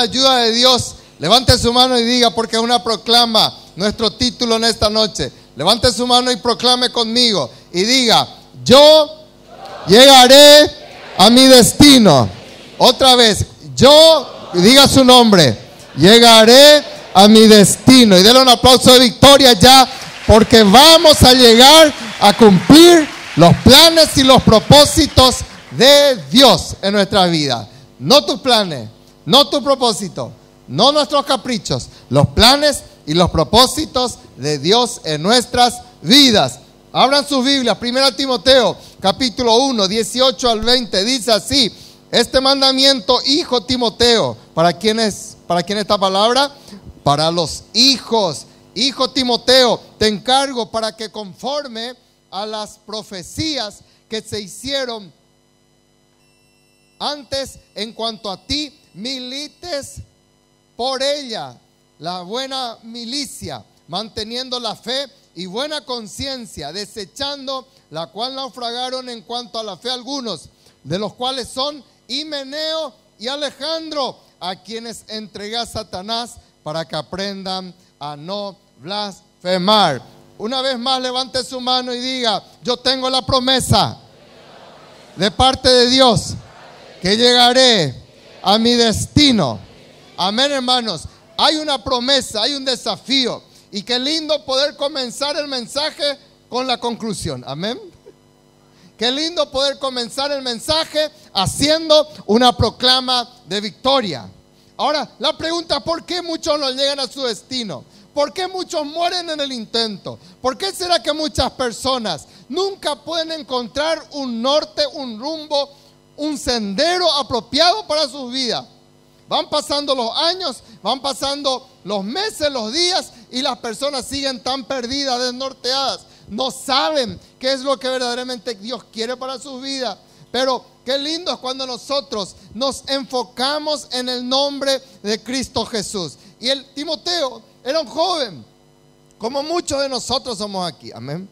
la ayuda de Dios, levante su mano y diga, porque es una proclama, nuestro título en esta noche. Levante su mano y proclame conmigo y diga, yo llegaré a mi destino. Otra vez, yo, diga su nombre, llegaré a mi destino. Y denle un aplauso de victoria ya, porque vamos a llegar a cumplir los planes y los propósitos de Dios en nuestra vida. No tus planes, no tu propósito, no nuestros caprichos, los planes y los propósitos de Dios en nuestras vidas. Abran sus Biblias, 1 Timoteo, capítulo 1, 18 al 20, dice así: este mandamiento, hijo Timoteo, ¿para quién es esta palabra? Para los hijos. Hijo Timoteo, te encargo para que conforme a las profecías que se hicieron antes en cuanto a ti, milites por ella la buena milicia, manteniendo la fe y buena conciencia, desechando la cual naufragaron en cuanto a la fe algunos, de los cuales son Himeneo y Alejandro, a quienes entregué a Satanás para que aprendan a no blasfemar. Una vez más, levante su mano y diga, yo tengo la promesa de parte de Dios que llegaré a mi destino. Amén, hermanos. Hay una promesa, hay un desafío. Y qué lindo poder comenzar el mensaje con la conclusión. Amén. Qué lindo poder comenzar el mensaje haciendo una proclama de victoria. Ahora, la pregunta, ¿por qué muchos no llegan a su destino? ¿Por qué muchos mueren en el intento? ¿Por qué será que muchas personas nunca pueden encontrar un norte, un rumbo, un sendero apropiado para sus vidas? Van pasando los años, van pasando los meses, los días, y las personas siguen tan perdidas, desnorteadas. No saben qué es lo que verdaderamente Dios quiere para sus vidas. Pero qué lindo es cuando nosotros nos enfocamos en el nombre de Cristo Jesús. Y el Timoteo era un joven, como muchos de nosotros somos aquí. Amén.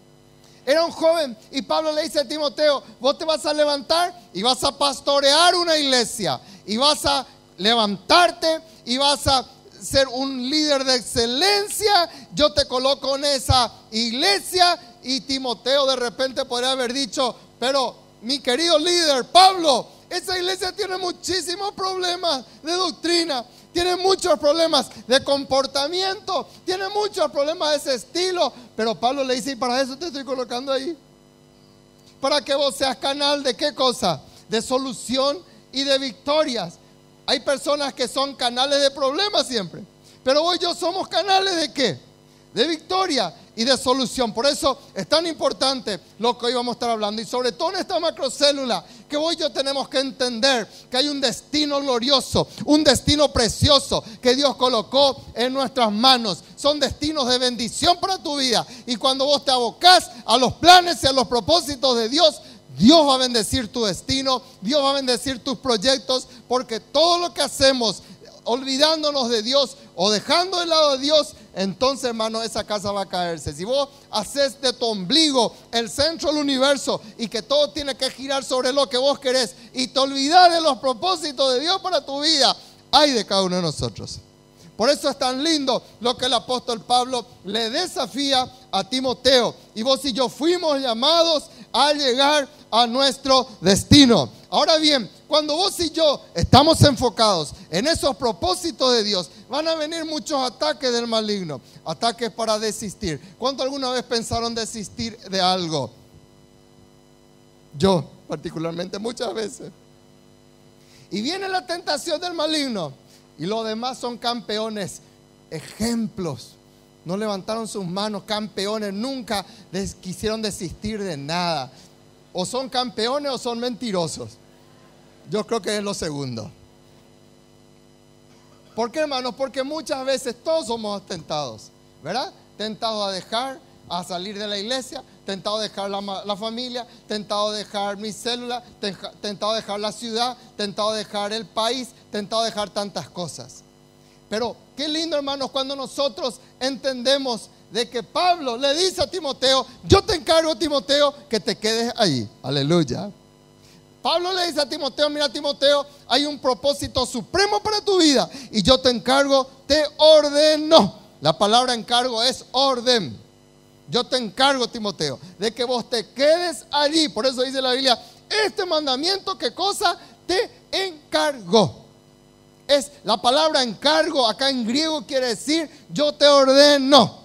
Era un joven y Pablo le dice a Timoteo, vos te vas a levantar y vas a pastorear una iglesia. Y vas a levantarte y vas a ser un líder de excelencia. Yo te coloco en esa iglesia. Y Timoteo de repente podría haber dicho, pero mi querido líder Pablo, esa iglesia tiene muchísimos problemas de doctrina, tiene muchos problemas de comportamiento, tiene muchos problemas de ese estilo. Pero Pablo le dice, y para eso te estoy colocando ahí, para que vos seas canal de ¿qué cosa? De solución y de victorias. Hay personas que son canales de problemas siempre, pero vos y yo somos canales de ¿qué? De victoria y de solución. Por eso es tan importante lo que hoy vamos a estar hablando, y sobre todo en esta macrocélula, que hoy yo tenemos que entender que hay un destino glorioso, un destino precioso que Dios colocó en nuestras manos. Son destinos de bendición para tu vida, y cuando vos te abocás a los planes y a los propósitos de Dios, Dios va a bendecir tu destino, Dios va a bendecir tus proyectos, porque todo lo que hacemos olvidándonos de Dios o dejando de lado de Dios, entonces, hermano, esa casa va a caerse. Si vos haces de tu ombligo el centro del universo y que todo tiene que girar sobre lo que vos querés y te olvidás de los propósitos de Dios para tu vida, ay de cada uno de nosotros. Por eso es tan lindo lo que el apóstol Pablo le desafía a Timoteo. Y vos y yo fuimos llamados a llegar a nuestro destino. Ahora bien, cuando vos y yo estamos enfocados en esos propósitos de Dios, van a venir muchos ataques del maligno, ataques para desistir. ¿Cuánto alguna vez pensaron desistir de algo? Yo, particularmente, muchas veces. Y viene la tentación del maligno, y los demás son campeones, ejemplos. No levantaron sus manos, campeones, nunca quisieron desistir de nada. O son campeones o son mentirosos. Yo creo que es lo segundo. ¿Por qué, hermanos? Porque muchas veces todos somos tentados, ¿verdad? Tentados a dejar, a salir de la iglesia, tentado a dejar la familia, tentado a dejar mi célula, tentado a dejar la ciudad, tentado a dejar el país, tentado a dejar tantas cosas. Pero qué lindo, hermanos, cuando nosotros entendemos de que Pablo le dice a Timoteo, yo te encargo, Timoteo, que te quedes allí. Aleluya. Pablo le dice a Timoteo, mira Timoteo, hay un propósito supremo para tu vida y yo te encargo, te ordeno. La palabra encargo es orden. Yo te encargo, Timoteo, de que vos te quedes allí. Por eso dice la Biblia, este mandamiento, ¿qué cosa? Te encargo. Es la palabra encargo, acá en griego quiere decir, yo te ordeno.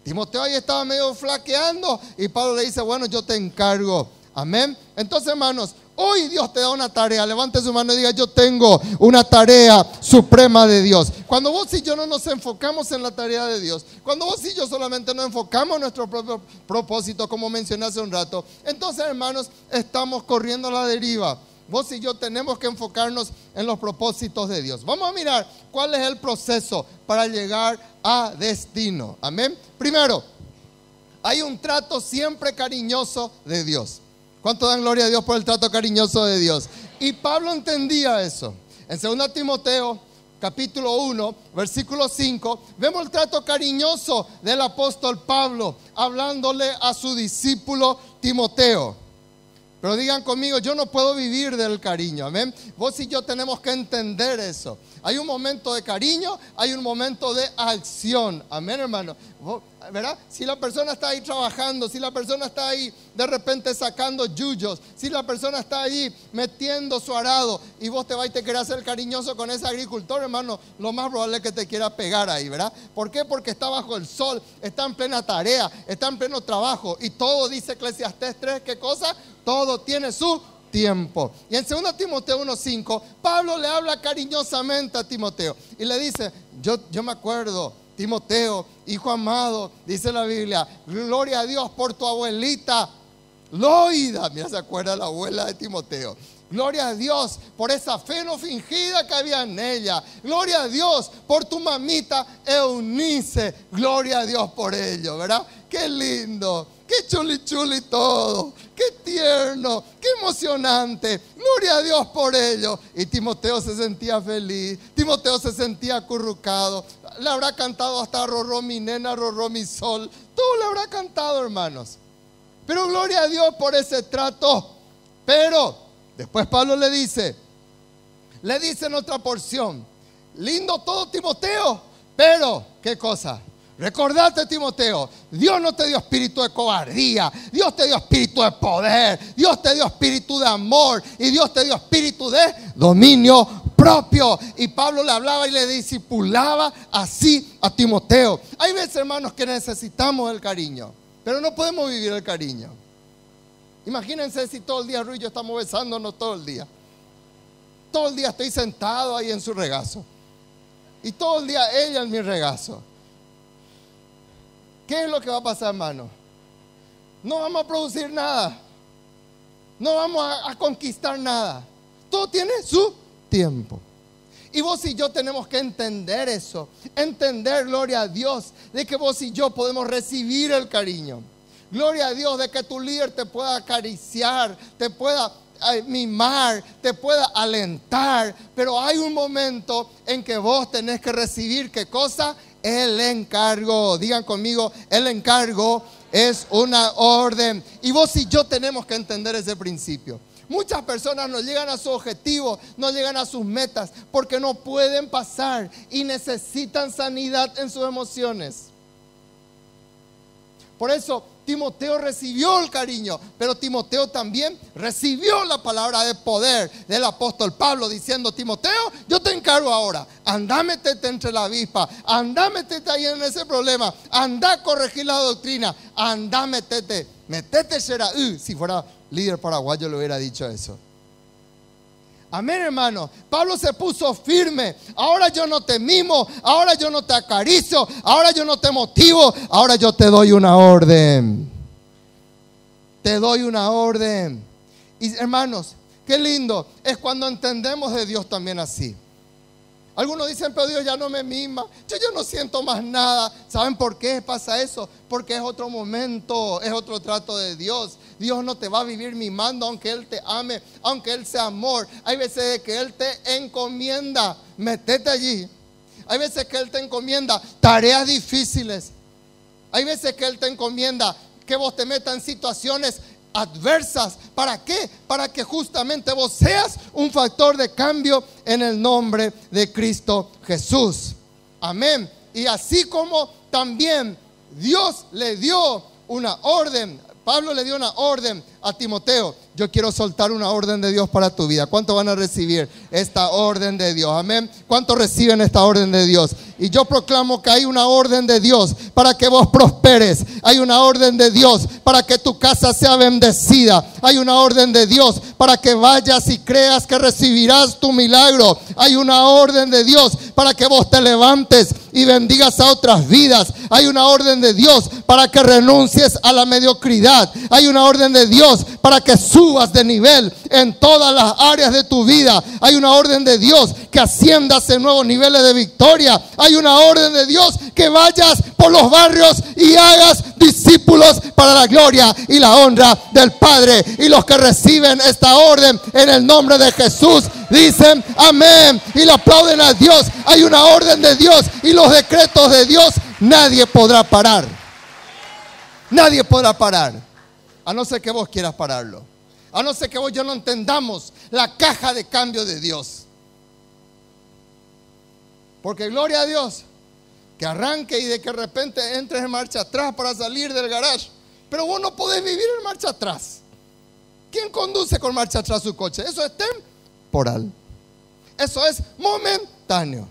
Timoteo ahí estaba medio flaqueando y Pablo le dice, bueno, yo te encargo. Amén. Entonces, hermanos, hoy Dios te da una tarea. Levante su mano y diga, yo tengo una tarea suprema de Dios. Cuando vos y yo no nos enfocamos en la tarea de Dios, cuando vos y yo solamente nos enfocamos en nuestro propio propósito, como mencioné hace un rato, entonces, hermanos, estamos corriendo a la deriva. Vos y yo tenemos que enfocarnos en los propósitos de Dios. Vamos a mirar cuál es el proceso para llegar a destino. Amén. Primero, hay un trato siempre cariñoso de Dios. ¿Cuánto dan gloria a Dios por el trato cariñoso de Dios? Y Pablo entendía eso. En 2 Timoteo, capítulo 1, versículo 5, vemos el trato cariñoso del apóstol Pablo, hablándole a su discípulo Timoteo. Pero digan conmigo, yo no puedo vivir del cariño, amén. Vos y yo tenemos que entender eso. Hay un momento de cariño, hay un momento de acción, amén, hermano. ¿Verdad? Si la persona está ahí trabajando, si la persona está ahí de repente sacando yuyos, si la persona está ahí metiendo su arado y vos te vas y te querés hacer cariñoso con ese agricultor, hermano, lo más probable es que te quiera pegar ahí, ¿verdad? ¿Por qué? Porque está bajo el sol, está en plena tarea, está en pleno trabajo y todo, dice Eclesiastés 3, ¿qué cosa? Todo tiene su tiempo. Y en 2 Timoteo 1:5, Pablo le habla cariñosamente a Timoteo y le dice, yo me acuerdo, Timoteo, hijo amado, dice la Biblia, gloria a Dios por tu abuelita Loida. Mira, se acuerda la abuela de Timoteo. Gloria a Dios por esa fe no fingida que había en ella. Gloria a Dios por tu mamita Eunice. Gloria a Dios por ello, ¿verdad? Qué lindo, qué chuli chuli todo, qué tierno, qué emocionante. Gloria a Dios por ello. Y Timoteo se sentía feliz, Timoteo se sentía acurrucado. Le habrá cantado hasta Rorró mi nena, Rorró mi sol. Todo le habrá cantado, hermanos. Pero gloria a Dios por ese trato. Pero después Pablo le dice en otra porción, lindo todo, Timoteo, pero ¿qué cosa? Recordate, Timoteo, Dios no te dio espíritu de cobardía, Dios te dio espíritu de poder, Dios te dio espíritu de amor y Dios te dio espíritu de dominio propio. Y Pablo le hablaba y le discipulaba así a Timoteo. Hay veces, hermanos, que necesitamos el cariño, pero no podemos vivir el cariño. Imagínense si todo el día Ruy y yo estamos besándonos todo el día. Todo el día estoy sentado ahí en su regazo y todo el día ella en mi regazo. ¿Qué es lo que va a pasar, hermano? No vamos a producir nada. No vamos a conquistar nada. Todo tiene su tiempo. Y vos y yo tenemos que entender eso. Entender, gloria a Dios, de que vos y yo podemos recibir el cariño. Gloria a Dios de que tu líder te pueda acariciar, te pueda mimar, te pueda alentar. Pero hay un momento en que vos tenés que recibir, ¿qué cosa? El encargo. Digan conmigo, el encargo es una orden. Y vos y yo tenemos que entender ese principio. Muchas personas no llegan a su objetivo, no llegan a sus metas porque no pueden pasar y necesitan sanidad en sus emociones. Por eso Timoteo recibió el cariño, pero Timoteo también recibió la palabra de poder del apóstol Pablo diciendo, Timoteo, yo te encargo ahora, anda, métete entre la avispa, anda, métete ahí en ese problema, anda a corregir la doctrina, anda, métete será. Si fuera líder paraguayo le hubiera dicho eso. Amén, hermano. Pablo se puso firme. Ahora yo no te mimo, ahora yo no te acaricio, ahora yo no te motivo, ahora yo te doy una orden. Te doy una orden. Y hermanos, qué lindo es cuando entendemos de Dios también así. Algunos dicen, pero Dios ya no me mima, yo no siento más nada. ¿Saben por qué pasa eso? Porque es otro momento, es otro trato de Dios. Dios no te va a vivir mimando aunque Él te ame, aunque Él sea amor. Hay veces que Él te encomienda, metete allí. Hay veces que Él te encomienda tareas difíciles. Hay veces que Él te encomienda que vos te metas en situaciones adversas ¿Para qué? Para que justamente vos seas un factor de cambio en el nombre de Cristo Jesús. Amén. Y así como también Dios le dio una orden, Pablo le dio una orden a Timoteo. Yo quiero soltar una orden de Dios para tu vida. ¿Cuántos van a recibir esta orden de Dios? Amén. ¿Cuántos reciben esta orden de Dios? Y yo proclamo que hay una orden de Dios para que vos prosperes. Hay una orden de Dios para que tu casa sea bendecida. Hay una orden de Dios para que vayas y creas que recibirás tu milagro. Hay una orden de Dios para que vos te levantes y bendigas a otras vidas. Hay una orden de Dios para que renuncies a la mediocridad. Hay una orden de Dios para que subas de nivel en todas las áreas de tu vida. Hay una orden de Dios que asciendas en nuevos niveles de victoria. Hay una orden de Dios que vayas por los barrios y hagas discípulos para la gloria y la honra del Padre. Y los que reciben esta orden en el nombre de Jesús dicen amén y le aplauden a Dios. Hay una orden de Dios y los decretos de Dios nadie podrá parar. Nadie podrá parar, a no ser que vos quieras pararlo. A no ser que vos y yo no entendamos la caja de cambio de Dios. Porque gloria a Dios, que arranque y de que de repente entres en marcha atrás para salir del garage. Pero vos no podés vivir en marcha atrás. ¿Quién conduce con marcha atrás su coche? Eso es temporal. Eso es momentáneo.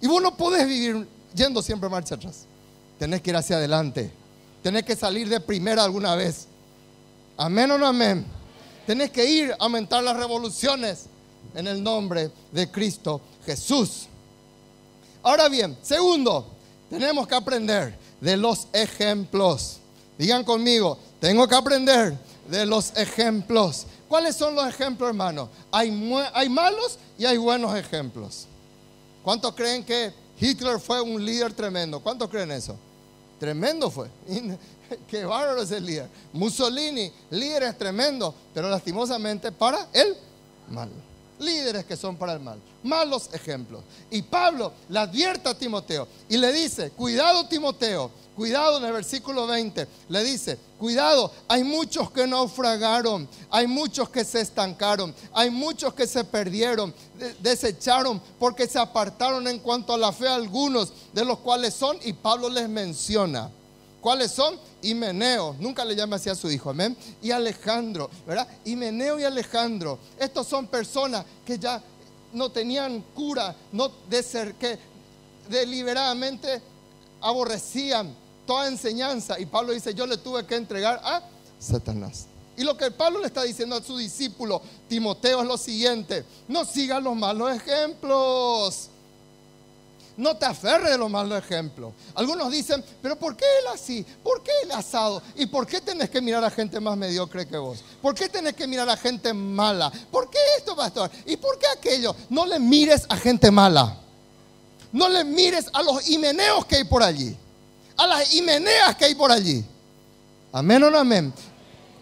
Y vos no podés vivir yendo siempre marcha atrás. Tenés que ir hacia adelante. Tenés que salir de primera alguna vez. Amén o no amén. Tenés que ir a aumentar las revoluciones en el nombre de Cristo Jesús. Ahora bien, segundo, tenemos que aprender de los ejemplos. Digan conmigo, tengo que aprender de los ejemplos. ¿Cuáles son los ejemplos, hermano? Hay malos y hay buenos ejemplos. ¿Cuántos creen que Hitler fue un líder tremendo? ¿Cuántos creen eso? Tremendo fue. Qué bárbaro es el líder. Mussolini, líderes tremendos, pero lastimosamente para el mal. Líderes que son para el mal. Malos ejemplos. Y Pablo le advierte a Timoteo y le dice, cuidado Timoteo, cuidado. En el versículo 20 le dice, cuidado, hay muchos que naufragaron, hay muchos que se estancaron, hay muchos que se perdieron, desecharon porque se apartaron en cuanto a la fe, algunos de los cuales son, y Pablo les menciona. ¿Cuáles son? Himeneo, nunca le llama así a su hijo, amén. Y Alejandro, ¿verdad? Himeneo y Alejandro, estos son personas que ya no tenían cura, que deliberadamente aborrecían toda enseñanza. Y Pablo dice, yo le tuve que entregar a Satanás. Y lo que Pablo le está diciendo a su discípulo Timoteo es lo siguiente: no sigas los malos ejemplos. No te aferres de los malos ejemplos. Algunos dicen, pero ¿por qué él así? ¿Por qué él asado? ¿Y por qué tenés que mirar a gente más mediocre que vos? ¿Por qué tenés que mirar a gente mala? ¿Por qué esto, pastor? ¿Y por qué aquello? No le mires a gente mala. No le mires a los himeneos que hay por allí, a las himeneas que hay por allí. Amén o no amén.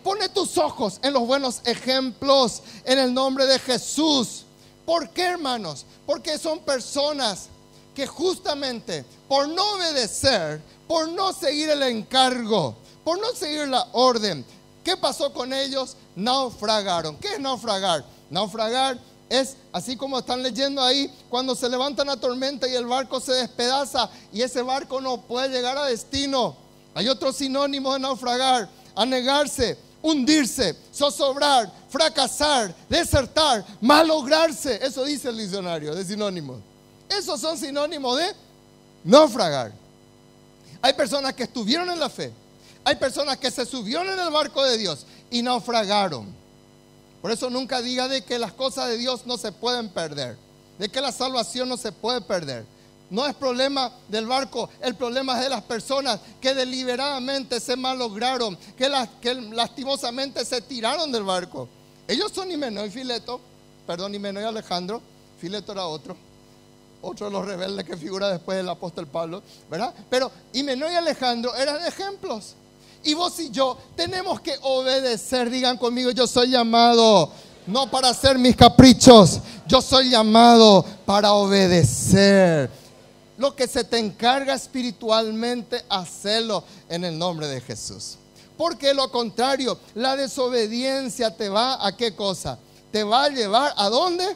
Pone tus ojos en los buenos ejemplos en el nombre de Jesús. ¿Por qué, hermanos? Porque son personas que justamente por no obedecer, por no seguir el encargo, por no seguir la orden, ¿qué pasó con ellos? Naufragaron. ¿Qué es naufragar? Naufragar es, así como están leyendo ahí, cuando se levanta una tormenta y el barco se despedaza y ese barco no puede llegar a destino. Hay otros sinónimos de naufragar: anegarse, hundirse, zozobrar, fracasar, desertar, malograrse. Eso dice el diccionario de sinónimos. Esos son sinónimos de naufragar. Hay personas que estuvieron en la fe. Hay personas que se subieron en el barco de Dios y naufragaron. Por eso nunca diga de que las cosas de Dios no se pueden perder, de que la salvación no se puede perder. No es problema del barco, el problema es de las personas que deliberadamente se malograron, que lastimosamente se tiraron del barco. Ellos son Himeneo y Fileto, Himeneo y Alejandro. Fileto era otro de los rebeldes que figura después del apóstol Pablo, ¿verdad? Pero Himeneo y Alejandro eran ejemplos. Y vos y yo tenemos que obedecer. Digan conmigo, yo soy llamado no para hacer mis caprichos, yo soy llamado para obedecer. Lo que se te encarga espiritualmente, hacelo en el nombre de Jesús. Porque lo contrario, la desobediencia te va a ¿qué cosa? Te va a llevar ¿a dónde?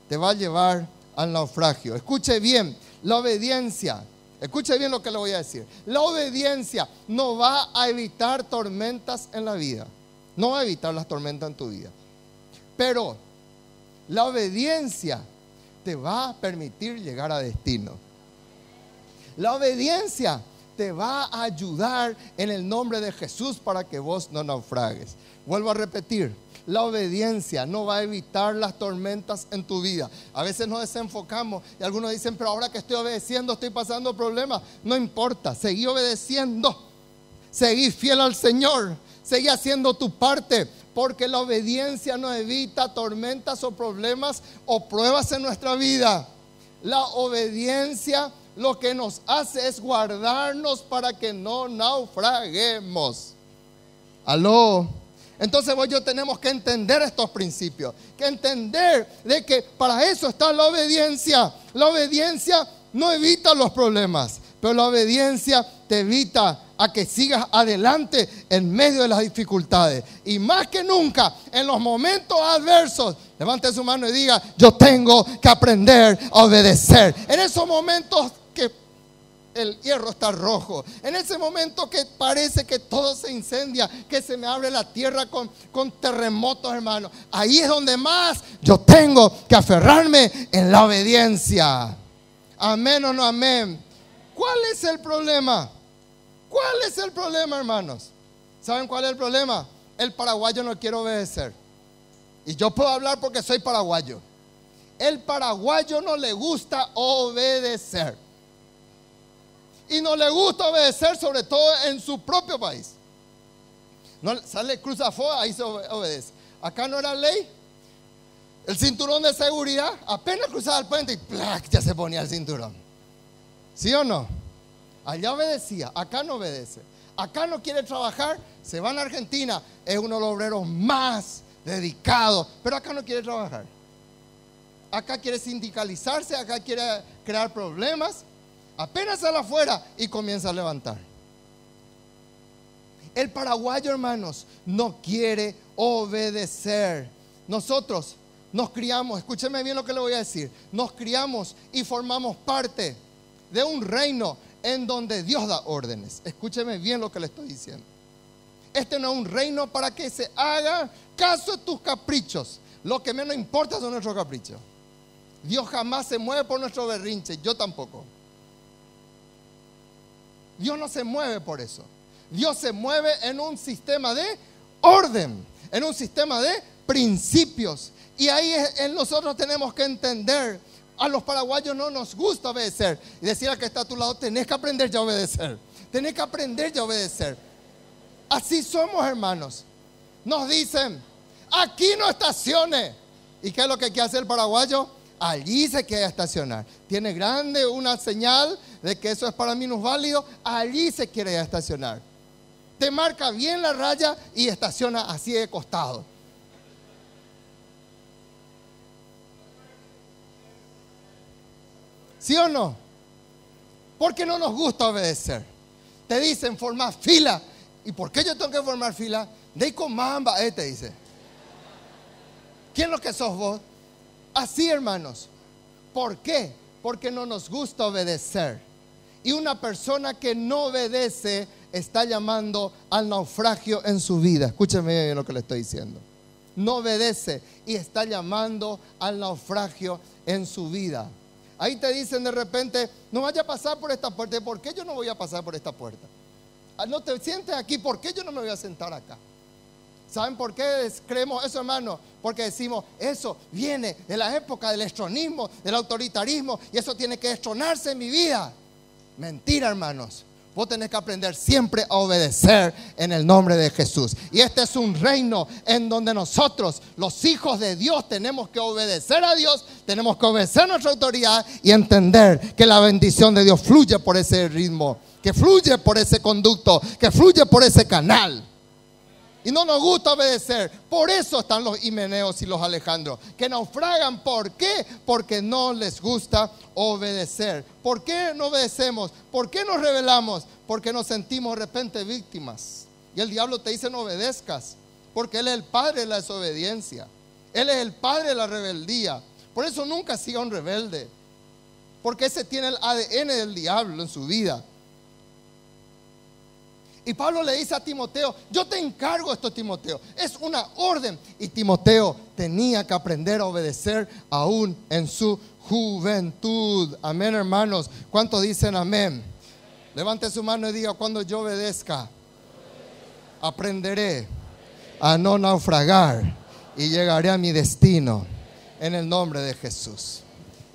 Te va a llevar al naufragio. Escuche bien, la obediencia, escuche bien lo que le voy a decir. La obediencia no va a evitar tormentas en la vida. No va a evitar las tormentas en tu vida. Pero la obediencia te va a permitir llegar a destino. La obediencia te va a ayudar en el nombre de Jesús para que vos no naufragues. Vuelvo a repetir, la obediencia no va a evitar las tormentas en tu vida. A veces nos desenfocamos y algunos dicen, pero ahora que estoy obedeciendo estoy pasando problemas. No importa, seguí obedeciendo, seguí fiel al Señor, seguí haciendo tu parte, porque la obediencia no evita tormentas o problemas o pruebas en nuestra vida. La obediencia lo que nos hace es guardarnos para que no naufraguemos. Aló. Entonces vos y yo tenemos que entender estos principios, que entender de que para eso está la obediencia. La obediencia no evita los problemas, pero la obediencia te evita a que sigas adelante en medio de las dificultades. Y más que nunca, en los momentos adversos, levante su mano y diga, yo tengo que aprender a obedecer. En esos momentos que el hierro está rojo, en ese momento que parece que todo se incendia, que se me abre la tierra con terremotos, hermano, ahí es donde más yo tengo que aferrarme en la obediencia. Amén o no amén. ¿Cuál es el problema? ¿Cuál es el problema, hermanos? ¿Saben cuál es el problema? El paraguayo no quiere obedecer. Y yo puedo hablar porque soy paraguayo. El paraguayo no le gusta obedecer. Y no le gusta obedecer, sobre todo en su propio país. No, sale, cruza afuera, ahí se obedece. Acá no era ley. El cinturón de seguridad, apenas cruzaba el puente y ¡plac! Ya se ponía el cinturón. ¿Sí o no? Allá obedecía, acá no obedece. Acá no quiere trabajar, se va a Argentina. Es uno de los obreros más dedicados, pero acá no quiere trabajar. Acá quiere sindicalizarse, acá quiere crear problemas. Apenas sale afuera y comienza a levantar. El paraguayo, hermanos, no quiere obedecer. Nosotros nos criamos, escúcheme bien lo que le voy a decir. Nos criamos y formamos parte de un reino en donde Dios da órdenes. Escúcheme bien lo que le estoy diciendo. Este no es un reino para que se haga caso de tus caprichos. Lo que menos importa son nuestros caprichos. Dios jamás se mueve por nuestro berrinche, yo tampoco. Dios no se mueve por eso. Dios se mueve en un sistema de orden, en un sistema de principios. Y ahí nosotros tenemos que entender. A los paraguayos no nos gusta obedecer. Y decir al que está a tu lado, tenés que aprender ya a obedecer. Tenés que aprender ya a obedecer. Así somos, hermanos. Nos dicen, aquí no estacione. ¿Y qué es lo que quiere hacer el paraguayo? Allí se quiere estacionar. Tiene grande una señal de que eso es para minusválido. Allí se quiere estacionar. Te marca bien la raya y estaciona así de costado. ¿Sí o no? Porque no nos gusta obedecer. Te dicen formar fila. ¿Y por qué yo tengo que formar fila? De comamba, te dice. ¿Quién es lo que sos vos? Así, hermanos. ¿Por qué? Porque no nos gusta obedecer. Y una persona que no obedece está llamando al naufragio en su vida. Escúcheme bien lo que le estoy diciendo. No obedece y está llamando al naufragio en su vida. Ahí te dicen de repente, no vaya a pasar por esta puerta. ¿Por qué yo no voy a pasar por esta puerta? No te sientes aquí, ¿por qué yo no me voy a sentar acá? ¿Saben por qué creemos eso, hermano? Porque decimos, eso viene de la época del estronismo, del autoritarismo, y eso tiene que destronarse en mi vida. Mentira, hermanos. Vos tenés que aprender siempre a obedecer en el nombre de Jesús. Y este es un reino en donde nosotros, los hijos de Dios, tenemos que obedecer a Dios, tenemos que obedecer a nuestra autoridad y entender que la bendición de Dios fluye por ese ritmo, que fluye por ese conducto, que fluye por ese canal. Y no nos gusta obedecer. Por eso están los Himeneos y los Alejandros, que naufragan. ¿Por qué? Porque no les gusta obedecer. ¿Por qué no obedecemos? ¿Por qué nos rebelamos? Porque nos sentimos de repente víctimas. Y el diablo te dice no obedezcas, porque él es el padre de la desobediencia. Él es el padre de la rebeldía. Por eso nunca siga un rebelde, porque ese tiene el ADN del diablo en su vida. Y Pablo le dice a Timoteo, yo te encargo esto, Timoteo, es una orden. Y Timoteo tenía que aprender a obedecer aún en su juventud. Amén, hermanos. ¿Cuántos dicen amén? Levante su mano y diga, cuando yo obedezca, aprenderé a no naufragar y llegaré a mi destino en el nombre de Jesús.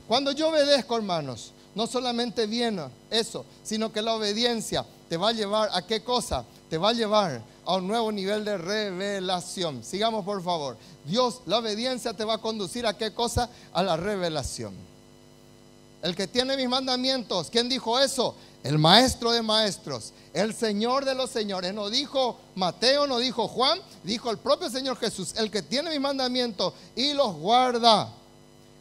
Cuando yo obedezco, hermanos, no solamente viene eso, sino que la obediencia te va a llevar a qué cosa? Te va a llevar a un nuevo nivel de revelación. Sigamos, por favor. Dios, la obediencia te va a conducir a qué cosa? A la revelación. El que tiene mis mandamientos, ¿quién dijo eso? El maestro de maestros, el Señor de los señores. No dijo Mateo, no dijo Juan, dijo el propio Señor Jesús. El que tiene mis mandamientos y los guarda,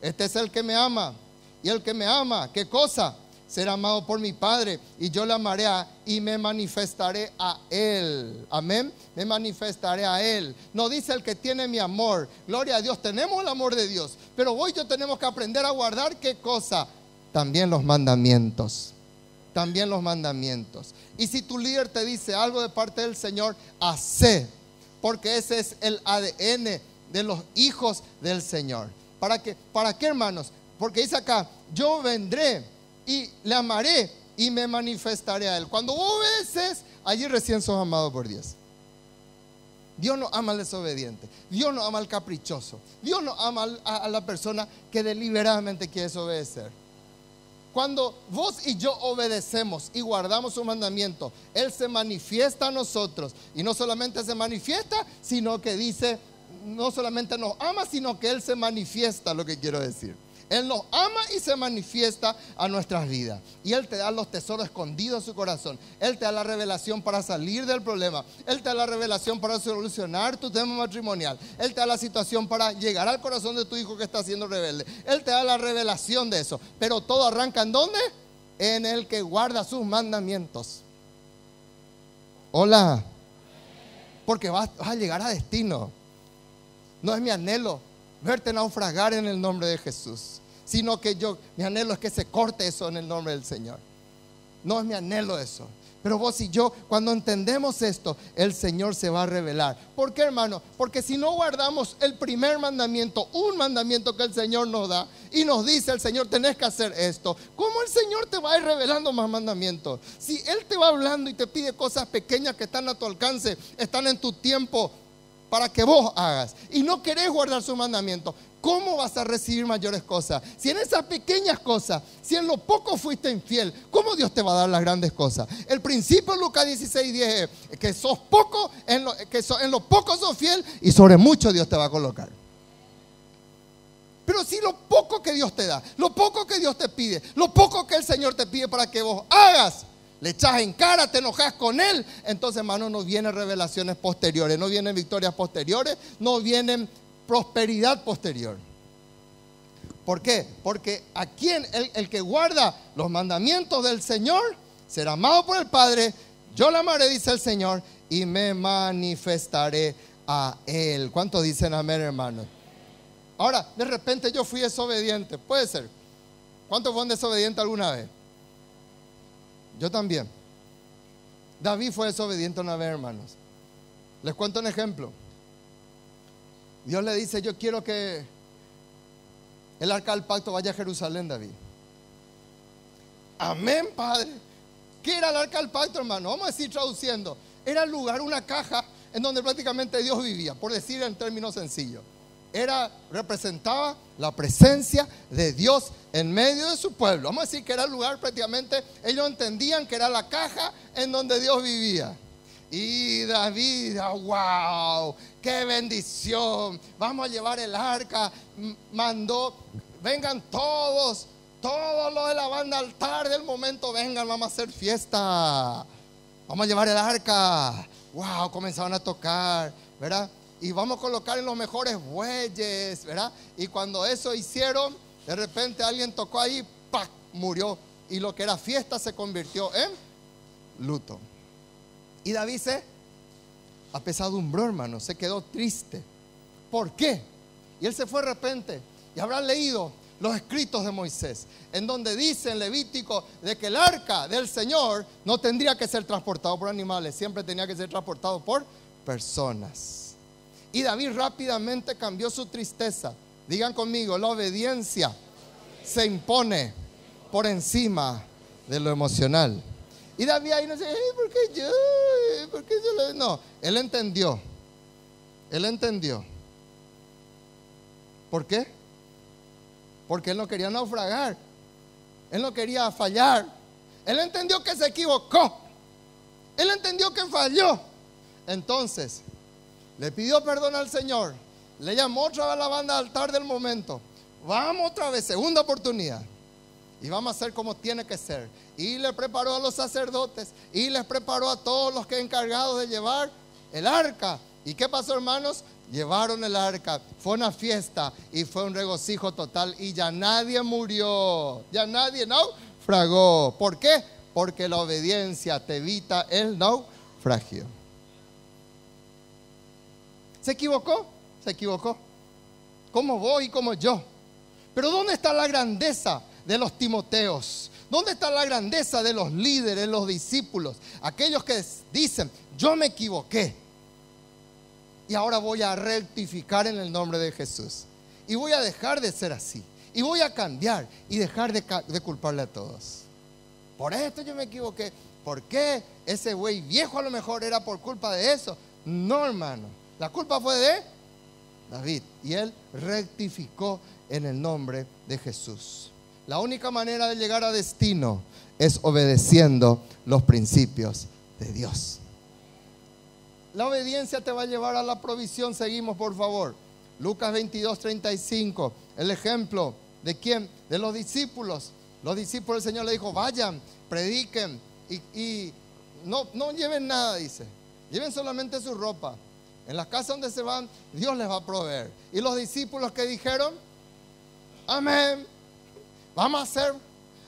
este es el que me ama. Y el que me ama, ¿qué cosa? Será amado por mi Padre, y yo le amaré y me manifestaré a Él. Amén. Me manifestaré a Él. No dice el que tiene mi amor. Gloria a Dios, tenemos el amor de Dios, pero hoy yo tenemos que aprender a guardar ¿qué cosa? También los mandamientos. También los mandamientos. Y si tu líder te dice algo de parte del Señor, hacé, porque ese es el ADN de los hijos del Señor. ¿Para qué, hermanos? Porque dice acá, yo vendré y le amaré y me manifestaré a Él. Cuando vos obedeces, allí recién sos amado por Dios. Dios no ama al desobediente, Dios no ama al caprichoso, Dios no ama a la persona que deliberadamente quiere desobedecer. Cuando vos y yo obedecemos y guardamos su mandamiento, Él se manifiesta a nosotros. Y no solamente se manifiesta, sino que dice, no solamente nos ama, sino que Él se manifiesta, lo que quiero decir. Él nos ama y se manifiesta a nuestras vidas. Y Él te da los tesoros escondidos en su corazón. Él te da la revelación para salir del problema. Él te da la revelación para solucionar tu tema matrimonial. Él te da la situación para llegar al corazón de tu hijo que está siendo rebelde. Él te da la revelación de eso. Pero todo arranca ¿en dónde? En el que guarda sus mandamientos. Hola. Porque vas a llegar a destino. No es mi anhelo verte naufragar en el nombre de Jesús, sino que mi anhelo es que se corte eso en el nombre del Señor. No es mi anhelo eso. Pero vos y yo, cuando entendemos esto, el Señor se va a revelar. ¿Por qué, hermano? Porque si no guardamos el primer mandamiento, un mandamiento que el Señor nos da, y nos dice el Señor, tenés que hacer esto, ¿cómo el Señor te va a ir revelando más mandamientos? Si Él te va hablando y te pide cosas pequeñas que están a tu alcance, están en tu tiempo, para que vos hagas, y no querés guardar su mandamiento, ¿cómo vas a recibir mayores cosas? Si en esas pequeñas cosas, si en lo poco fuiste infiel, ¿cómo Dios te va a dar las grandes cosas? El principio de Lucas 16:10 es que sos poco, en lo poco sos fiel, y sobre mucho Dios te va a colocar. Pero si lo poco que Dios te da, lo poco que Dios te pide, lo poco que el Señor te pide para que vos hagas, le echas en cara, te enojas con Él, entonces, hermano, no vienen revelaciones posteriores, no vienen victorias posteriores, no vienen prosperidad posterior. ¿Por qué? Porque a quien el que guarda los mandamientos del Señor será amado por el Padre. Yo la amaré, dice el Señor, y me manifestaré a Él. ¿Cuántos dicen amén, hermanos? Ahora, de repente yo fui desobediente, puede ser. ¿Cuántos fueron desobedientes alguna vez? Yo también. David fue desobediente una vez, hermanos. Les cuento un ejemplo. Dios le dice, yo quiero que el arca del pacto vaya a Jerusalén, David. Amén, Padre. ¿Qué era el arca del pacto, hermano? Vamos a decir traduciendo. Era el lugar, una caja en donde prácticamente Dios vivía, por decir en términos sencillos. Representaba la presencia de Dios en medio de su pueblo. Vamos a decir que era el lugar prácticamente, ellos entendían que era la caja en donde Dios vivía. Y David, wow, qué bendición, vamos a llevar el arca. Mandó, vengan todos los de la banda altar del momento, vengan, vamos a hacer fiesta, vamos a llevar el arca. Wow, comenzaron a tocar, ¿verdad? Y vamos a colocar en los mejores bueyes, ¿verdad? Y cuando eso hicieron, de repente alguien tocó ahí, ¡pac!, murió. Y lo que era fiesta se convirtió en luto. Y David se apesadumbró, hermano, se quedó triste. ¿Por qué? Y él se fue de repente. Y habrán leído los escritos de Moisés, en donde dice en Levítico de que el arca del Señor no tendría que ser transportado por animales, siempre tenía que ser transportado por personas. Y David rápidamente cambió su tristeza. Digan conmigo, la obediencia se impone por encima de lo emocional. Y David ahí no dice, ¿por qué yo? ¿Por qué yo? No, él entendió. Él entendió. ¿Por qué? Porque él no quería naufragar. Él no quería fallar. Él entendió que se equivocó. Él entendió que falló. Entonces, le pidió perdón al Señor. Le llamó otra vez a la banda de altar del momento. Vamos otra vez, segunda oportunidad. Y vamos a hacer como tiene que ser. Y le preparó a los sacerdotes. Y les preparó a todos los que encargados de llevar el arca. ¿Y qué pasó, hermanos? Llevaron el arca. Fue una fiesta y fue un regocijo total. Y ya nadie murió. Ya nadie naufragó. ¿Por qué? Porque la obediencia te evita el naufragio. ¿Se equivocó? Se equivocó. Como vos y como yo. Pero ¿dónde está la grandeza de los Timoteos? ¿Dónde está la grandeza de los líderes, los discípulos? Aquellos que dicen, yo me equivoqué. Y ahora voy a rectificar en el nombre de Jesús. Y voy a dejar de ser así. Y voy a cambiar y dejar de culparle a todos. Por esto yo me equivoqué. ¿Por qué? Ese güey viejo a lo mejor era por culpa de eso. No, hermano. La culpa fue de David. Y él rectificó en el nombre de Jesús. La única manera de llegar a destino es obedeciendo los principios de Dios. La obediencia te va a llevar a la provisión. Seguimos, por favor. Lucas 22:35. El ejemplo de quién? De los discípulos. Los discípulos del Señor le dijo, vayan, prediquen y no lleven nada, dice. Lleven solamente su ropa. En las casas donde se van, Dios les va a proveer. Y los discípulos que dijeron, amén, vamos a hacer,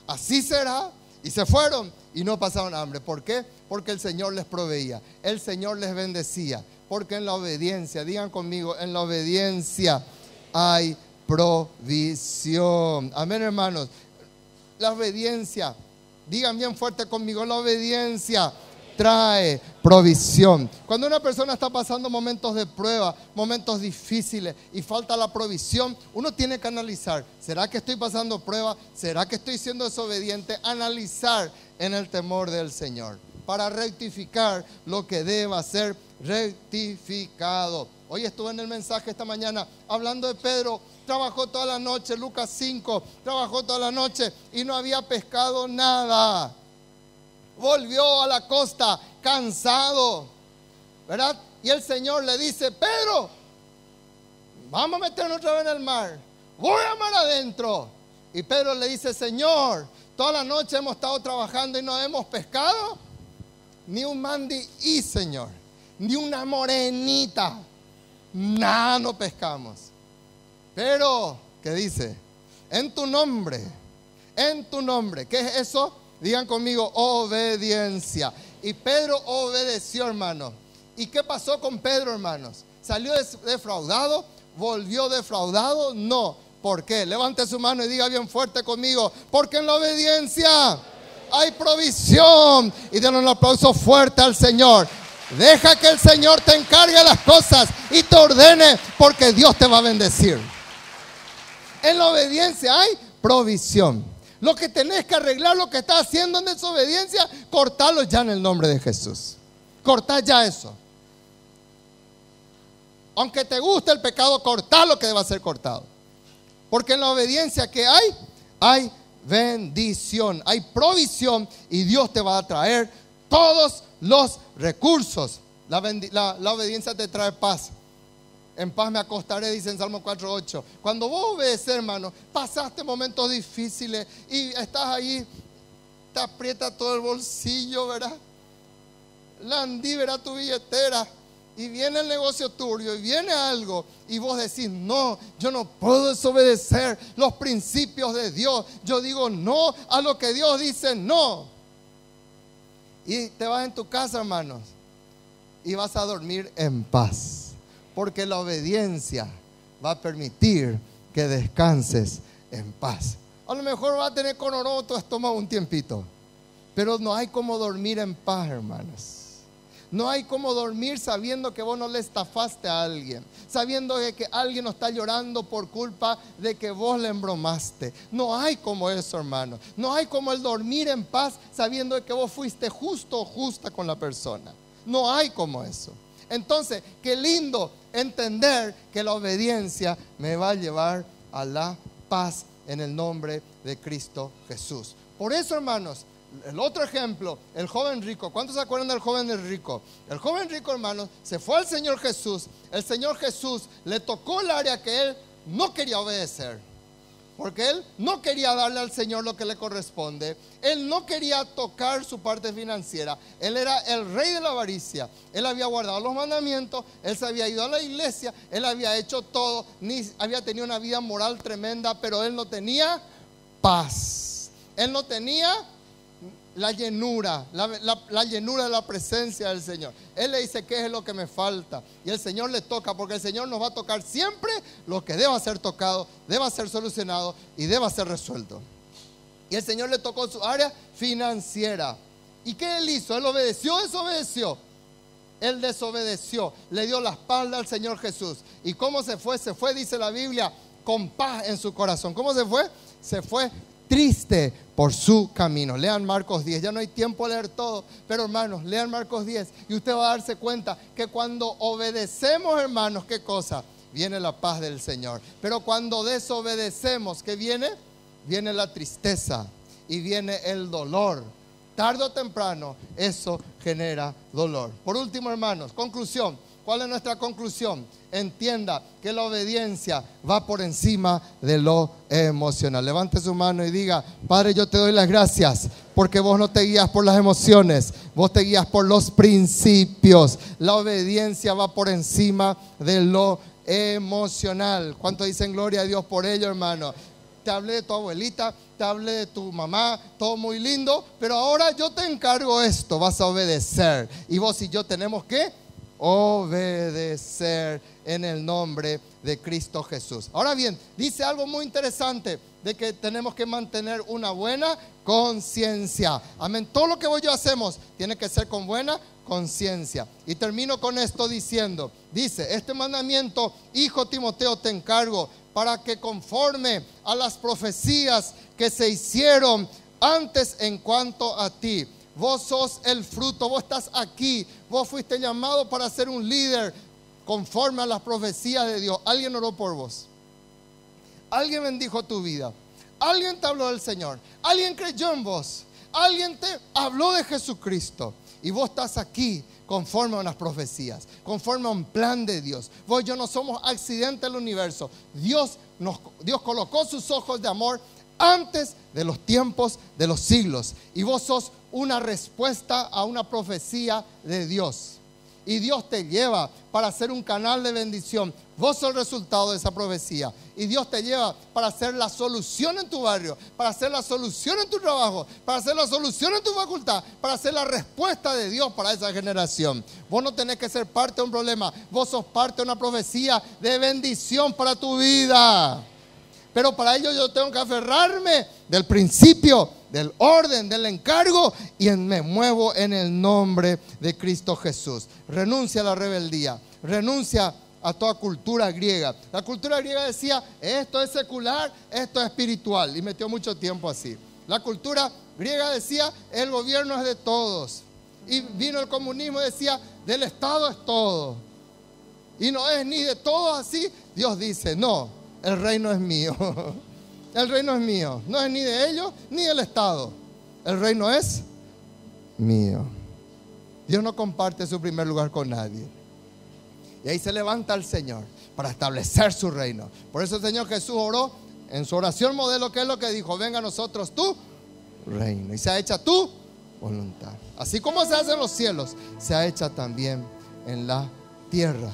así será. Y se fueron y no pasaron hambre. ¿Por qué? Porque el Señor les proveía, el Señor les bendecía. Porque en la obediencia, digan conmigo, en la obediencia hay provisión. Amén, hermanos. La obediencia, digan bien fuerte conmigo, la obediencia trae provisión. Cuando una persona está pasando momentos de prueba, momentos difíciles y falta la provisión, uno tiene que analizar, ¿será que estoy pasando prueba? ¿Será que estoy siendo desobediente? Analizar en el temor del Señor para rectificar lo que deba ser rectificado. Hoy estuve en el mensaje esta mañana hablando de Pedro. Trabajó toda la noche, Lucas 5, trabajó toda la noche y no había pescado nada. Volvió a la costa cansado, ¿verdad? Y el Señor le dice, Pedro, vamos a meternos otra vez en el mar, voy a mar adentro. Y Pedro le dice, Señor, toda la noche hemos estado trabajando y no hemos pescado ni un mandi, Señor, ni una morenita, nada, no pescamos. Pero, ¿qué dice? En tu nombre, ¿qué es eso? Digan conmigo, obediencia. Y Pedro obedeció, hermanos. ¿Y qué pasó con Pedro, hermanos? ¿Salió defraudado? ¿Volvió defraudado? No. ¿Por qué? Levante su mano y diga bien fuerte conmigo, porque en la obediencia hay provisión. Y denle un aplauso fuerte al Señor. Deja que el Señor te encargue las cosas y te ordene, porque Dios te va a bendecir. En la obediencia hay provisión. Lo que tenés que arreglar, lo que estás haciendo en desobediencia, cortalo ya en el nombre de Jesús. Cortá ya eso. Aunque te guste el pecado, cortá lo que deba ser cortado. Porque en la obediencia que hay bendición, hay provisión y Dios te va a traer todos los recursos. La obediencia te trae paz. En paz me acostaré, dice en Salmo 4:8. Cuando vos obedeces, hermano, pasaste momentos difíciles y estás ahí, te aprieta todo el bolsillo, ¿verdad? Verá tu billetera y viene el negocio turbio y viene algo y vos decís, no, yo no puedo desobedecer los principios de Dios. Yo digo no a lo que Dios dice no. Y te vas en tu casa, hermanos, y vas a dormir en paz. Porque la obediencia va a permitir que descanses en paz. A lo mejor va a tener conoró tu estómago un tiempito, pero no hay como dormir en paz, hermanos. No hay como dormir sabiendo que vos no le estafaste a alguien, sabiendo que alguien no está llorando por culpa de que vos le embromaste. No hay como eso, hermano. No hay como el dormir en paz sabiendo que vos fuiste justo o justa con la persona. No hay como eso. Entonces, qué lindo entender que la obediencia me va a llevar a la paz en el nombre de Cristo Jesús. Por eso, hermanos, el otro ejemplo, el joven rico. ¿Cuántos se acuerdan del joven rico? El joven rico, hermanos, se fue al Señor Jesús. El Señor Jesús le tocó el área que él no quería obedecer, porque él no quería darle al Señor lo que le corresponde. Él no quería tocar su parte financiera. Él era el rey de la avaricia. Él había guardado los mandamientos. Él se había ido a la iglesia. Él había hecho todo. Había tenido una vida moral tremenda, pero él no tenía paz. Él no tenía la llenura, la llenura de la presencia del Señor. Él le dice: ¿qué es lo que me falta? Y el Señor le toca, porque el Señor nos va a tocar siempre lo que deba ser tocado, deba ser solucionado y deba ser resuelto. Y el Señor le tocó su área financiera. ¿Y qué él hizo? ¿Él obedeció o desobedeció? Él desobedeció, le dio la espalda al Señor Jesús. ¿Y cómo se fue? Se fue, dice la Biblia, con paz en su corazón. ¿Cómo se fue? Se fue triste por su camino. Lean Marcos 10. Ya no hay tiempo de leer todo, pero hermanos, lean Marcos 10 y usted va a darse cuenta que cuando obedecemos, hermanos, ¿qué cosa? Viene la paz del Señor. Pero cuando desobedecemos, ¿qué viene? Viene la tristeza y viene el dolor. Tarde o temprano eso genera dolor. Por último, hermanos, conclusión. ¿Cuál es nuestra conclusión? Entienda que la obediencia va por encima de lo emocional. Levante su mano y diga: Padre, yo te doy las gracias porque vos no te guías por las emociones, vos te guías por los principios. La obediencia va por encima de lo emocional. ¿Cuántos dicen gloria a Dios por ello, hermano? Te hablé de tu abuelita, te hablé de tu mamá, todo muy lindo, pero ahora yo te encargo esto, vas a obedecer. Y vos y yo tenemos que obedecer en el nombre de Cristo Jesús. Ahora bien, dice algo muy interesante, de que tenemos que mantener una buena conciencia. Amén. Todo lo que vos y yo hacemos tiene que ser con buena conciencia. Y termino con esto diciendo, dice: este mandamiento, hijo Timoteo, te encargo para que conforme a las profecías que se hicieron antes en cuanto a ti. Vos sos el fruto, vos estás aquí, vos fuiste llamado para ser un líder conforme a las profecías de Dios. Alguien oró por vos, alguien bendijo tu vida, alguien te habló del Señor, alguien creyó en vos, alguien te habló de Jesucristo. Y vos estás aquí conforme a unas profecías, conforme a un plan de Dios. Vos y yo no somos accidente del universo. Dios colocó sus ojos de amor antes de los tiempos de los siglos. Y vos sos una respuesta a una profecía de Dios. Y Dios te lleva para ser un canal de bendición. Vos sos el resultado de esa profecía. Y Dios te lleva para hacer la solución en tu barrio, para hacer la solución en tu trabajo, para hacer la solución en tu facultad, para hacer la respuesta de Dios para esa generación. Vos no tenés que ser parte de un problema. Vos sos parte de una profecía de bendición para tu vida. Pero para ello yo tengo que aferrarme del principio, del orden, del encargo, y me muevo en el nombre de Cristo Jesús. Renuncia a la rebeldía, renuncia a toda cultura griega. La cultura griega decía: esto es secular, esto es espiritual, y metió mucho tiempo así. La cultura griega decía: el gobierno es de todos. Y vino el comunismo y decía: del Estado es todo. Y no es ni de todos así. Dios dice: no, el reino es mío. El reino es mío. No es ni de ellos ni del Estado. El reino es mío. Dios no comparte su primer lugar con nadie. Y ahí se levanta el Señor para establecer su reino. Por eso el Señor Jesús oró en su oración modelo. ¿Qué es lo que dijo? Venga a nosotros tu reino y sea hecha tu voluntad. Así como se hace en los cielos, se ha hecha también en la tierra.